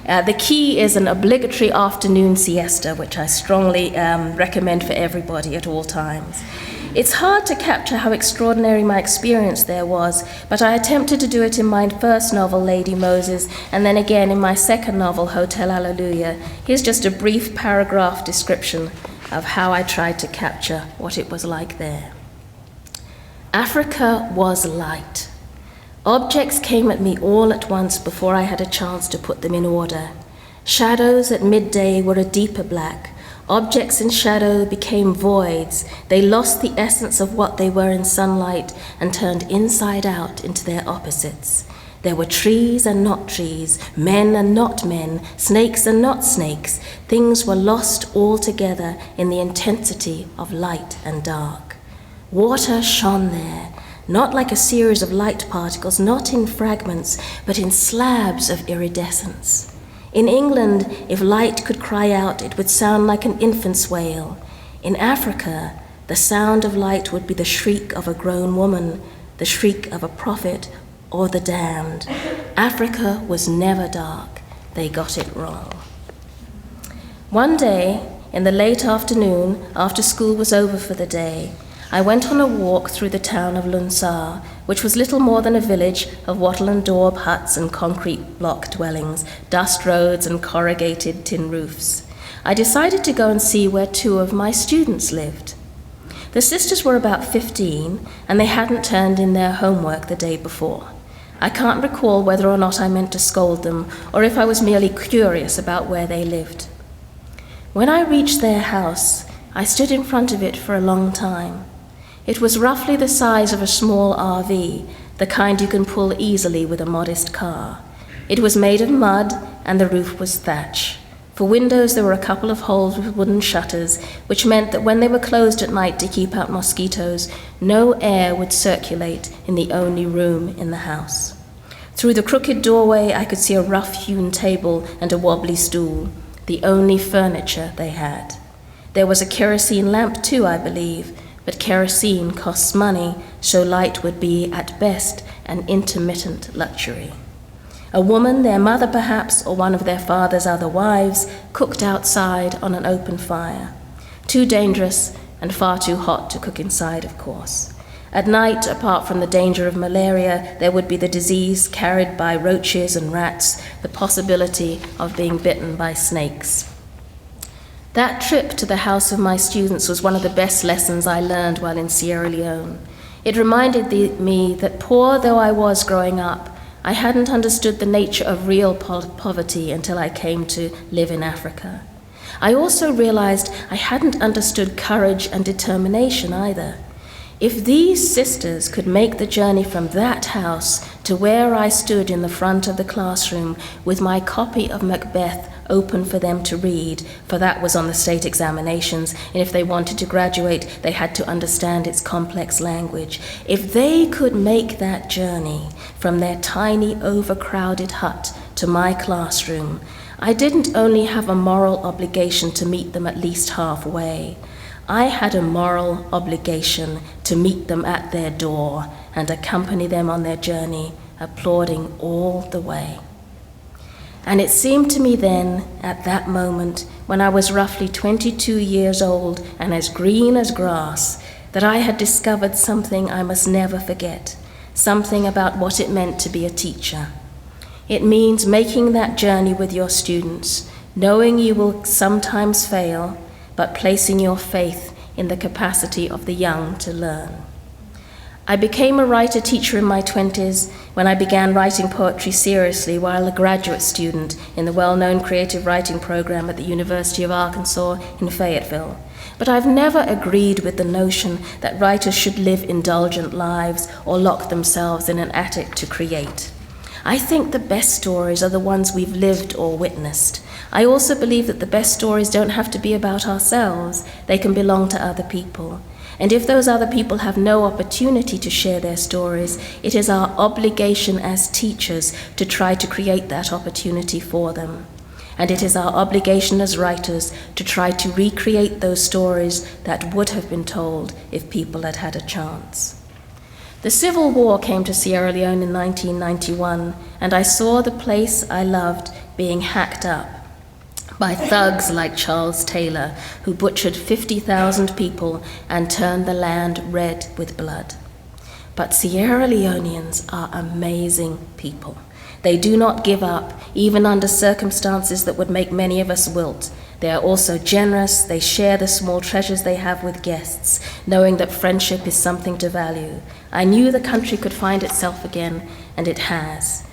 The key is an obligatory afternoon siesta, which I strongly recommend for everybody at all times. It's hard to capture how extraordinary my experience there was, but I attempted to do it in my first novel, Lady Moses, and then again in my second novel, Hotel Hallelujah. Here's just a brief paragraph description of how I tried to capture what it was like there. Africa was light. Objects came at me all at once before I had a chance to put them in order. Shadows at midday were a deeper black. Objects in shadow became voids. They lost the essence of what they were in sunlight and turned inside out into their opposites. There were trees and not trees, men and not men, snakes and not snakes. Things were lost altogether in the intensity of light and dark. Water shone there, not like a series of light particles, not in fragments, but in slabs of iridescence. In England, if light could cry out, it would sound like an infant's wail. In Africa, the sound of light would be the shriek of a grown woman, the shriek of a prophet, or the damned. Africa was never dark. They got it wrong. One day, in the late afternoon, after school was over for the day, I went on a walk through the town of Lunsar, which was little more than a village of wattle and daub huts and concrete block dwellings, dust roads and corrugated tin roofs. I decided to go and see where 2 of my students lived. The sisters were about 15, and they hadn't turned in their homework the day before. I can't recall whether or not I meant to scold them, or if I was merely curious about where they lived. When I reached their house, I stood in front of it for a long time. It was roughly the size of a small RV, the kind you can pull easily with a modest car. It was made of mud, and the roof was thatch. For windows, there were a couple of holes with wooden shutters, which meant that when they were closed at night to keep out mosquitoes, no air would circulate in the only room in the house. Through the crooked doorway, I could see a rough-hewn table and a wobbly stool, the only furniture they had. There was a kerosene lamp too, I believe, but kerosene costs money, so light would be, at best, an intermittent luxury. A woman, their mother perhaps, or one of their father's other wives, cooked outside on an open fire. Too dangerous and far too hot to cook inside, of course. At night, apart from the danger of malaria, there would be the disease carried by roaches and rats, the possibility of being bitten by snakes. That trip to the house of my students was one of the best lessons I learned while in Sierra Leone. It reminded me that poor though I was growing up, I hadn't understood the nature of real poverty until I came to live in Africa. I also realized I hadn't understood courage and determination either. If these sisters could make the journey from that house to where I stood in the front of the classroom with my copy of Macbeth open for them to read, for that was on the state examinations, and if they wanted to graduate, they had to understand its complex language. If they could make that journey from their tiny, overcrowded hut to my classroom, I didn't only have a moral obligation to meet them at least halfway. I had a moral obligation to meet them at their door and accompany them on their journey, applauding all the way. And it seemed to me then, at that moment, when I was roughly 22 years old and as green as grass, that I had discovered something I must never forget, something about what it meant to be a teacher. It means making that journey with your students, knowing you will sometimes fail, but placing your faith in the capacity of the young to learn. I became a writer-teacher in my 20s when I began writing poetry seriously while a graduate student in the well-known creative writing program at the University of Arkansas in Fayetteville. But I've never agreed with the notion that writers should live indulgent lives or lock themselves in an attic to create. I think the best stories are the ones we've lived or witnessed. I also believe that the best stories don't have to be about ourselves. They can belong to other people. And if those other people have no opportunity to share their stories, it is our obligation as teachers to try to create that opportunity for them. And it is our obligation as writers to try to recreate those stories that would have been told if people had had a chance. The Civil War came to Sierra Leone in 1991, and I saw the place I loved being hacked up by thugs like Charles Taylor, who butchered 50,000 people and turned the land red with blood. But Sierra Leoneans are amazing people. They do not give up, even under circumstances that would make many of us wilt. They are also generous. They share the small treasures they have with guests, knowing that friendship is something to value. I knew the country could find itself again, and it has.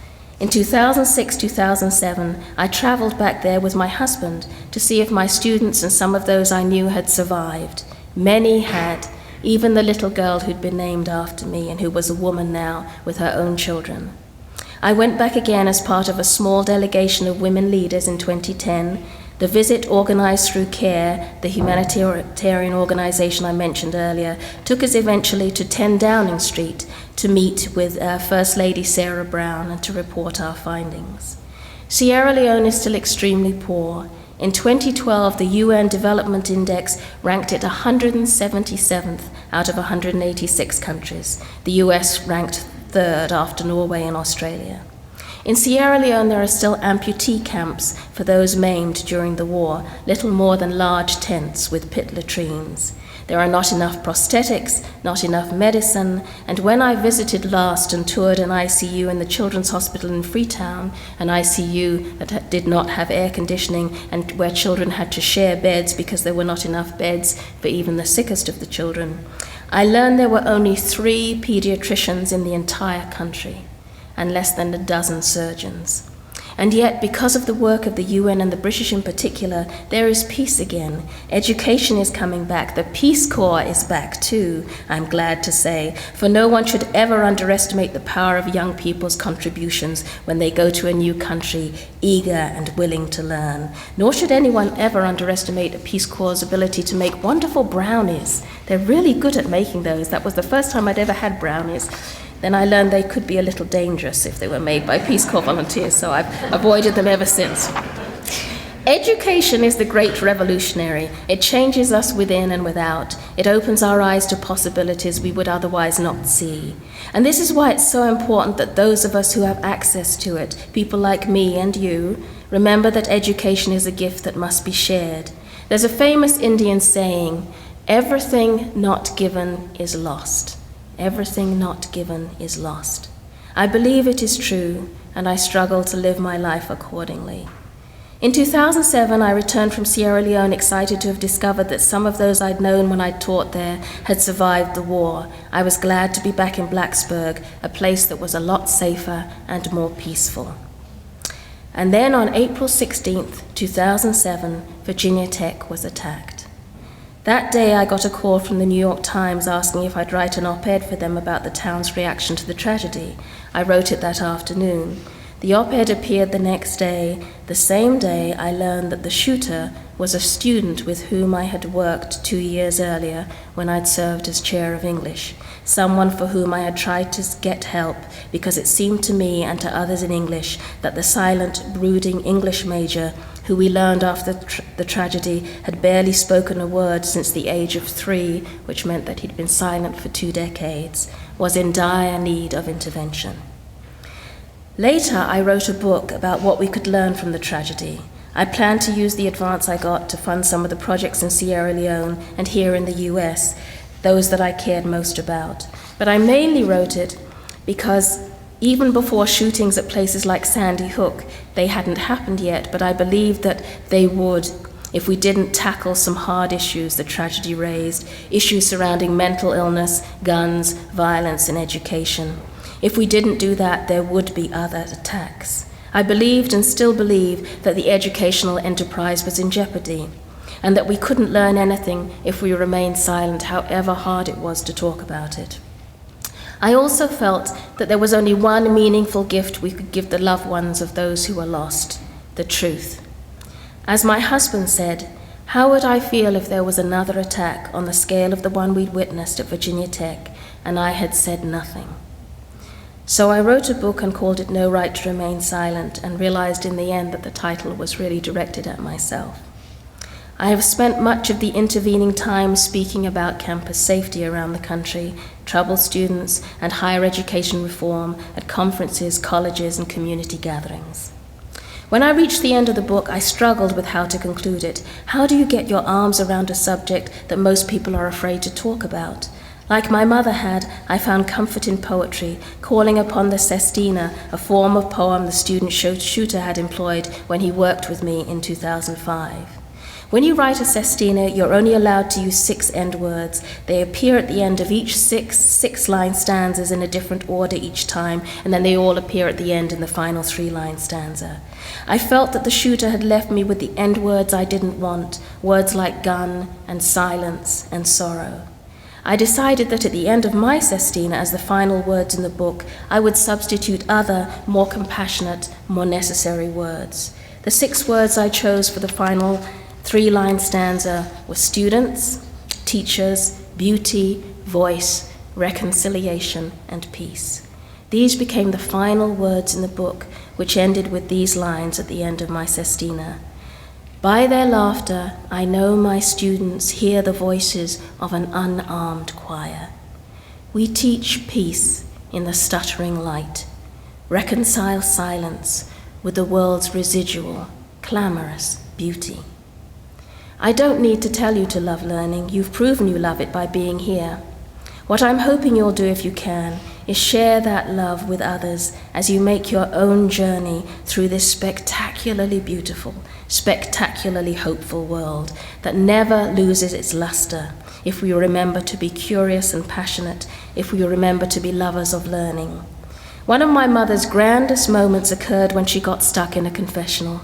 In 2006-2007, I traveled back there with my husband to see if my students and some of those I knew had survived. Many had, even the little girl who'd been named after me and who was a woman now with her own children. I went back again as part of a small delegation of women leaders in 2010. The visit, organized through CARE, the humanitarian organization I mentioned earlier, took us eventually to 10 Downing Street to meet with First Lady Sarah Brown and to report our findings. Sierra Leone is still extremely poor. In 2012, the UN Development Index ranked it 177th out of 186 countries. The US ranked third after Norway and Australia. In Sierra Leone, there are still amputee camps for those maimed during the war, little more than large tents with pit latrines. There are not enough prosthetics, not enough medicine, and when I visited last and toured an ICU in the Children's Hospital in Freetown, an ICU that did not have air conditioning and where children had to share beds because there were not enough beds for even the sickest of the children, I learned there were only 3 pediatricians in the entire country and less than a dozen surgeons. And yet, because of the work of the UN and the British in particular, there is peace again. Education is coming back. The Peace Corps is back too, I'm glad to say, for no one should ever underestimate the power of young people's contributions when they go to a new country, eager and willing to learn. Nor should anyone ever underestimate a Peace Corps' ability to make wonderful brownies. They're really good at making those. That was the first time I'd ever had brownies. Then I learned they could be a little dangerous if they were made by Peace Corps volunteers, so I've avoided them ever since. Education is the great revolutionary. It changes us within and without. It opens our eyes to possibilities we would otherwise not see. And this is why it's so important that those of us who have access to it, people like me and you, remember that education is a gift that must be shared. There's a famous Indian saying, "Everything not given is lost. Everything not given is lost." I believe it is true, and I struggle to live my life accordingly. In 2007, I returned from Sierra Leone excited to have discovered that some of those I'd known when I'd taught there had survived the war. I was glad to be back in Blacksburg, a place that was a lot safer and more peaceful. And then on April 16th, 2007, Virginia Tech was attacked. That day, I got a call from the New York Times asking if I'd write an op-ed for them about the town's reaction to the tragedy. I wrote it that afternoon. The op-ed appeared the next day, the same day I learned that the shooter was a student with whom I had worked 2 years earlier when I'd served as chair of English, someone for whom I had tried to get help because it seemed to me and to others in English that the silent, brooding English major, who we learned after the tragedy had barely spoken a word since the age of 3, which meant that he'd been silent for 2 decades, was in dire need of intervention. Later, I wrote a book about what we could learn from the tragedy. I planned to use the advance I got to fund some of the projects in Sierra Leone and here in the US, those that I cared most about. But I mainly wrote it because even before shootings at places like Sandy Hook, they hadn't happened yet, but I believed that they would if we didn't tackle some hard issues the tragedy raised, issues surrounding mental illness, guns, violence, and education. If we didn't do that, there would be other attacks. I believed and still believe that the educational enterprise was in jeopardy, and that we couldn't learn anything if we remained silent, however hard it was to talk about it. I also felt that there was only one meaningful gift we could give the loved ones of those who were lost: the truth. As my husband said, how would I feel if there was another attack on the scale of the one we'd witnessed at Virginia Tech, and I had said nothing? So I wrote a book and called it No Right to Remain Silent, and realized in the end that the title was really directed at myself. I have spent much of the intervening time speaking about campus safety around the country, troubled students, and higher education reform at conferences, colleges, and community gatherings. When I reached the end of the book, I struggled with how to conclude it. How do you get your arms around a subject that most people are afraid to talk about? Like my mother had, I found comfort in poetry, calling upon the sestina, a form of poem the student shooter had employed when he worked with me in 2005. When you write a sestina, you're only allowed to use 6 end words. They appear at the end of each six-line stanzas in a different order each time, and then they all appear at the end in the final 3-line stanza. I felt that the shooter had left me with the end words I didn't want, words like gun and silence and sorrow. I decided that at the end of my sestina, as the final words in the book, I would substitute other, more compassionate, more necessary words. The 6 words I chose for the final 3-line stanza were students, teachers, beauty, voice, reconciliation, and peace. These became the final words in the book, which ended with these lines at the end of my sestina. By their laughter, I know my students hear the voices of an unarmed choir. We teach peace in the stuttering light, reconcile silence with the world's residual, clamorous beauty. I don't need to tell you to love learning. You've proven you love it by being here. What I'm hoping you'll do, if you can, is share that love with others as you make your own journey through this spectacularly beautiful, spectacularly hopeful world that never loses its luster if we remember to be curious and passionate, if we remember to be lovers of learning. One of my mother's grandest moments occurred when she got stuck in a confessional.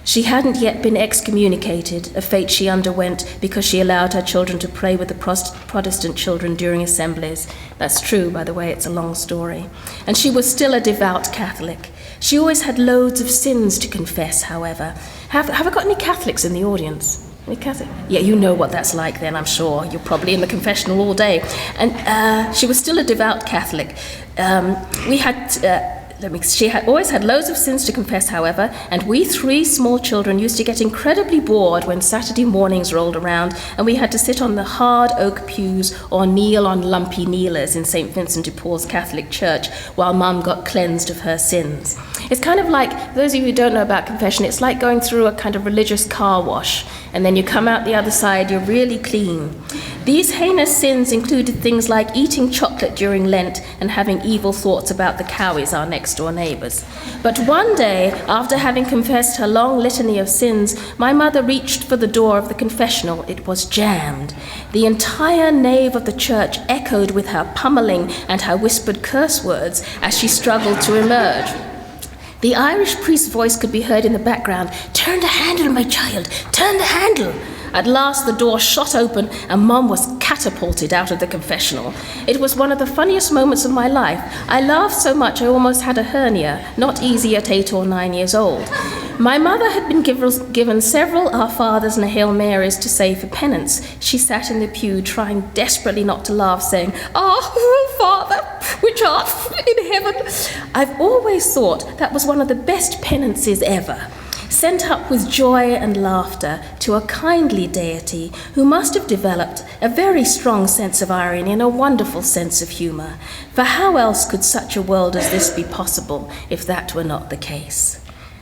She hadn't yet been excommunicated, a fate she underwent because she allowed her children to pray with the Protestant children during assemblies. That's true, by the way, it's a long story. And she was still a devout Catholic. She always had loads of sins to confess, however. Have I got any Catholics in the audience? Any Catholic? Yeah, you know what that's like then, I'm sure. You're probably in the confessional all day. And she was still a devout Catholic. She had always had loads of sins to confess, however, and we 3 small children used to get incredibly bored when Saturday mornings rolled around and we had to sit on the hard oak pews or kneel on lumpy kneelers in St. Vincent de Paul's Catholic Church while Mum got cleansed of her sins. It's kind of like, for those of you who don't know about confession, it's like going through a kind of religious car wash, and then you come out the other side, you're really clean. These heinous sins included things like eating chocolate during Lent and having evil thoughts about the cowies, our next-door neighbours. But one day, after having confessed her long litany of sins, my mother reached for the door of the confessional. It was jammed. The entire nave of the church echoed with her pummeling and her whispered curse words as she struggled to emerge. The Irish priest's voice could be heard in the background. "Turn the handle, my child, turn the handle." At last, the door shot open and Mum was catapulted out of the confessional. It was one of the funniest moments of my life. I laughed so much I almost had a hernia, not easy at 8 or 9 years old. My mother had been given several Our Fathers and Hail Marys to say for penance. She sat in the pew trying desperately not to laugh, saying, "Our Father, which art in heaven." I've always thought that was one of the best penances ever, sent up with joy and laughter to a kindly deity who must have developed a very strong sense of irony and a wonderful sense of humor. For how else could such a world as this be possible if that were not the case?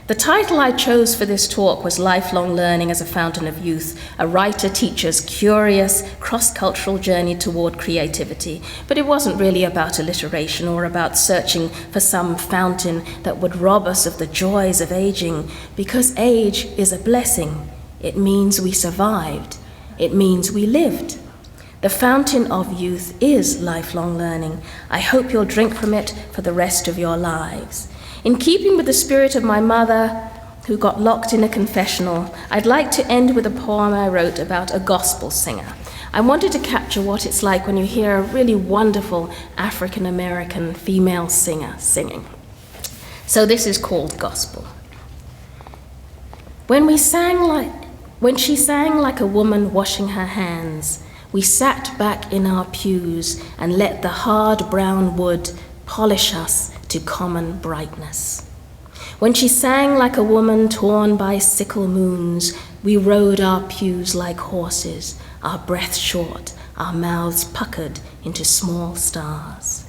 The title I chose for this talk was Lifelong Learning as a Fountain of Youth, a writer-teacher's curious, cross-cultural journey toward creativity. But it wasn't really about alliteration or about searching for some fountain that would rob us of the joys of aging, because age is a blessing. It means we survived. It means we lived. The fountain of youth is lifelong learning. I hope you'll drink from it for the rest of your lives. In keeping with the spirit of my mother, who got locked in a confessional, I'd like to end with a poem I wrote about a gospel singer. I wanted to capture what it's like when you hear a really wonderful African-American female singer singing. So this is called Gospel. When she sang like a woman washing her hands, we sat back in our pews and let the hard brown wood polish us to common brightness. When she sang like a woman torn by sickle moons, we rode our pews like horses, our breath short, our mouths puckered into small stars.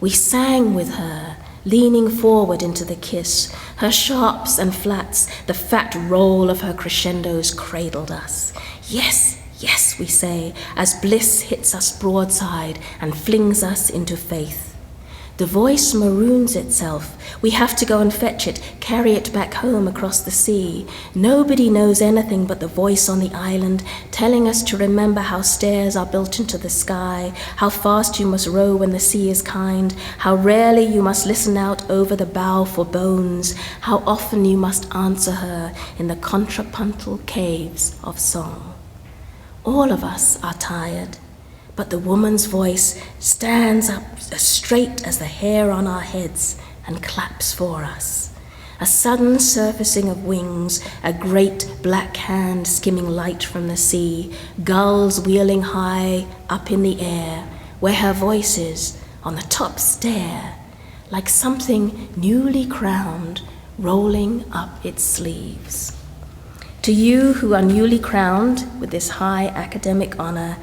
We sang with her, leaning forward into the kiss, her sharps and flats, the fat roll of her crescendos cradled us. Yes, yes, we say, as bliss hits us broadside and flings us into faith. The voice maroons itself. We have to go and fetch it, carry it back home across the sea. Nobody knows anything but the voice on the island, telling us to remember how stairs are built into the sky, how fast you must row when the sea is kind, how rarely you must listen out over the bow for bones, how often you must answer her in the contrapuntal caves of song. All of us are tired, but the woman's voice stands up as straight as the hair on our heads and claps for us. A sudden surfacing of wings, a great black hand skimming light from the sea, gulls wheeling high up in the air, where her voice is on the top stair, like something newly crowned, rolling up its sleeves. To you who are newly crowned with this high academic honor,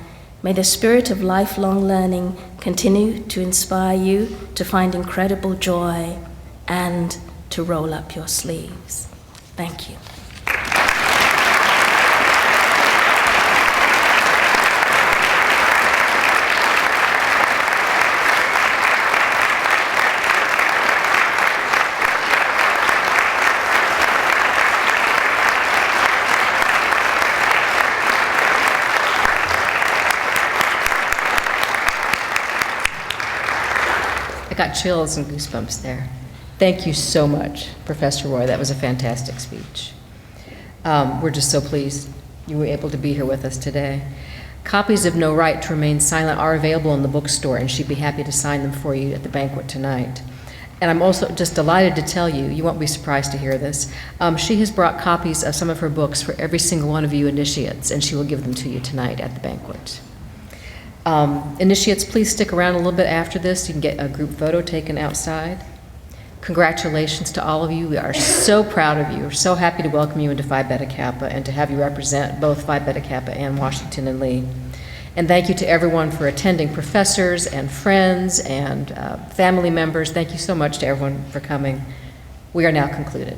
may the spirit of lifelong learning continue to inspire you to find incredible joy and to roll up your sleeves. Thank you. I got chills and goosebumps there. Thank you so much, Professor Roy. That was a fantastic speech. We're just so pleased you were able to be here with us today. Copies of No Right to Remain Silent are available in the bookstore, and she'd be happy to sign them for you at the banquet tonight. And I'm also just delighted to tell you, you won't be surprised to hear this, she has brought copies of some of her books for every single one of you initiates, and she will give them to you tonight at the banquet. Initiates, please stick around a little bit after this. You can get a group photo taken outside. Congratulations to all of you. We are so proud of you. We're so happy to welcome you into Phi Beta Kappa and to have you represent both Phi Beta Kappa and Washington and Lee. And thank you to everyone for attending, professors and friends and family members. Thank you so much to everyone for coming. We are now concluded.